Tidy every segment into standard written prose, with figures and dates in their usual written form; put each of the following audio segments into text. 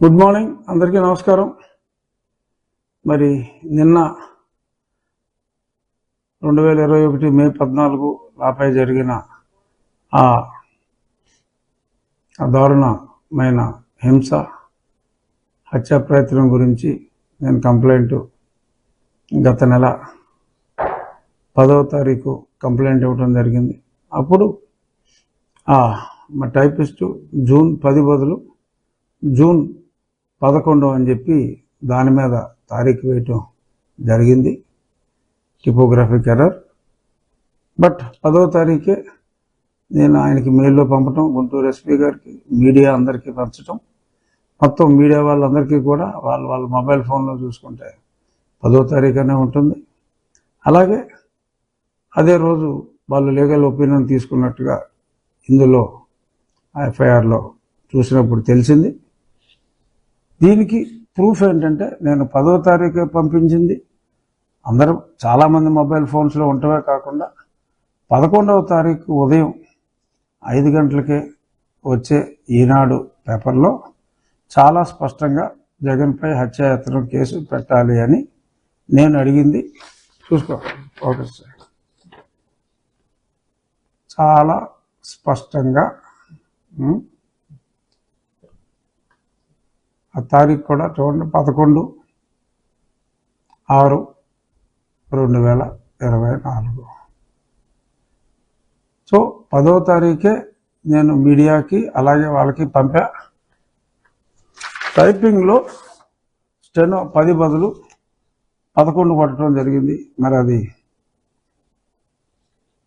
Good morning అందరికీ నమస్కారం. మరి నిన్న 2021 మే 14 నాపై జరిగిన ఆ దారుణమైన హింస హత్యా ప్రయత్నం గురించి నేను కంప్లైంట్ గత నెల 10వ తారీఖు కంప్లైంట్ ఇవ్వడం జరిగింది. అప్పుడు మా టైపిస్టు జూన్ 10 బదులు జూన్ 11 అని చెప్పి దాని మీద తారీఖు వేయటం జరిగింది. టిపోగ్రఫిక్ ఎర్రర్. బట్ 10వ తారీఖే నేను ఆయనకి మెయిల్లో పంపటం, గుంటూరు ఎస్పీ గారికి, మీడియా అందరికీ పంచటం, మొత్తం మీడియా వాళ్ళందరికీ కూడా వాళ్ళ మొబైల్ ఫోన్లో చూసుకుంటే 10వ తారీఖునే ఉంటుంది. అలాగే అదే రోజు వాళ్ళు లీగల్ ఒపీనియన్ తీసుకున్నట్టుగా ఇందులో ఎఫ్ఐఆర్లో చూసినప్పుడు తెలిసింది. దీనికి ప్రూఫ్ ఏంటంటే నేను 10వ తారీఖు పంపించింది అందరూ చాలామంది మొబైల్ ఫోన్స్లో ఉండటమే కాకుండా 11వ తారీఖు ఉదయం 5 గంటలకే వచ్చే ఈనాడు పేపర్లో చాలా స్పష్టంగా జగన్పై హత్యాయత్నం కేసు పెట్టాలి అని నేను అడిగింది. చూసుకో ఫోకస్, చాలా స్పష్టంగా ఆ తారీఖు కూడా చూడండి, 11/6/2024. సో 10వ తారీఖే నేను మీడియాకి అలాగే వాళ్ళకి పంపా. టైపింగ్లో స్టెనో 10 బదులు 11 కొట్టడం జరిగింది. మరి అది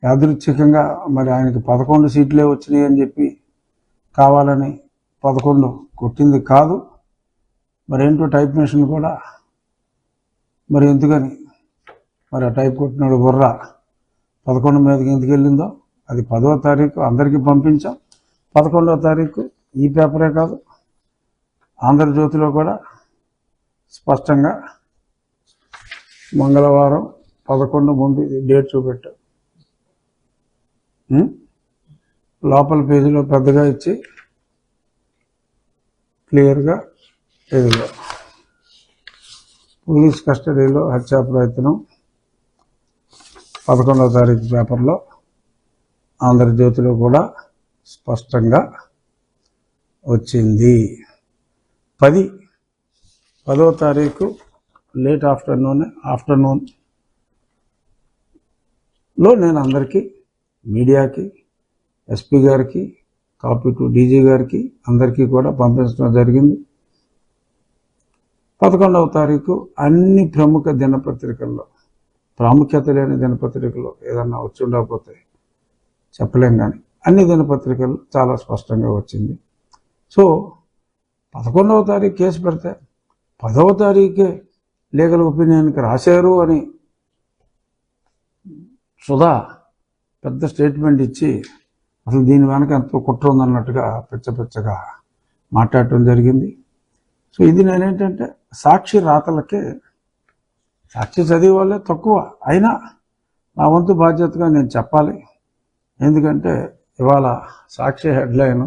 యాదృచ్ఛికంగా మరి ఆయనకి 11 సీట్లే వచ్చినాయి అని చెప్పి కావాలని 11 కొట్టింది కాదు. మరి ఏంటో టైప్ మిషన్ కూడా మరి ఎందుకని మరి ఆ టైప్ కొట్టినాడు బుర్ర 11 మీదకి ఎందుకు వెళ్ళిందో అది 10వ తారీఖు అందరికీ పంపించాం. 11వ తారీఖు ఈ పేపరే కాదు ఆంధ్రజ్యోతిలో కూడా స్పష్టంగా మంగళవారం 11 ముందు డేట్ చూపెట్టాం. లోపల పేజీలో పెద్దగా ఇచ్చి క్లియర్గా ఇదిగో పోలీస్ కస్టడీలో హత్యా ప్రయత్నం 11వ తారీఖు పేపర్లో ఆంధ్రజ్యోతిలో కూడా స్పష్టంగా వచ్చింది. 10వ తారీఖు లేట్ ఆఫ్టర్నూన్లో నేను అందరికీ మీడియాకి, ఎస్పీ గారికి, కాపీ టు డీజీ గారికి అందరికీ కూడా పంపించడం జరిగింది. 11వ తారీఖు అన్ని ప్రముఖ దినపత్రికల్లో, ప్రాముఖ్యత లేని దినపత్రికల్లో ఏదన్నా వచ్చి ఉండకపోతే చెప్పలేం, కానీ అన్ని దినపత్రికల్లో చాలా స్పష్టంగా వచ్చింది. సో 11వ తారీఖు కేసు పెడితే 10వ తారీఖే లీగల్ ఒపీనియన్కి రాశారు అని సుధా పెద్ద స్టేట్మెంట్ ఇచ్చి అసలు దీని వెనక ఎంతో కుట్ర ఉందన్నట్టుగా పిచ్చగా మాట్లాడటం జరిగింది. సో ఇది నేనేంటంటే సాక్షి రాతలకే, సాక్షి చదివే వాళ్ళే తక్కువ, అయినా నా వంతు బాధ్యతగా నేను చెప్పాలి. ఎందుకంటే ఇవాళ సాక్షి హెడ్లైన్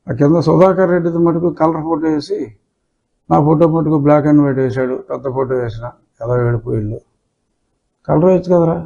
ఆ కింద సుధాకర్ రెడ్డిది మటుకు కలర్ ఫోటో వేసి నా ఫోటో మటుకు బ్లాక్ అండ్ వైట్ వేసాడు, పెద్ద ఫోటో వేసిన ఎలా ఏడిపోయిళ్ళు. కలర్ వేయచ్చు కదరా,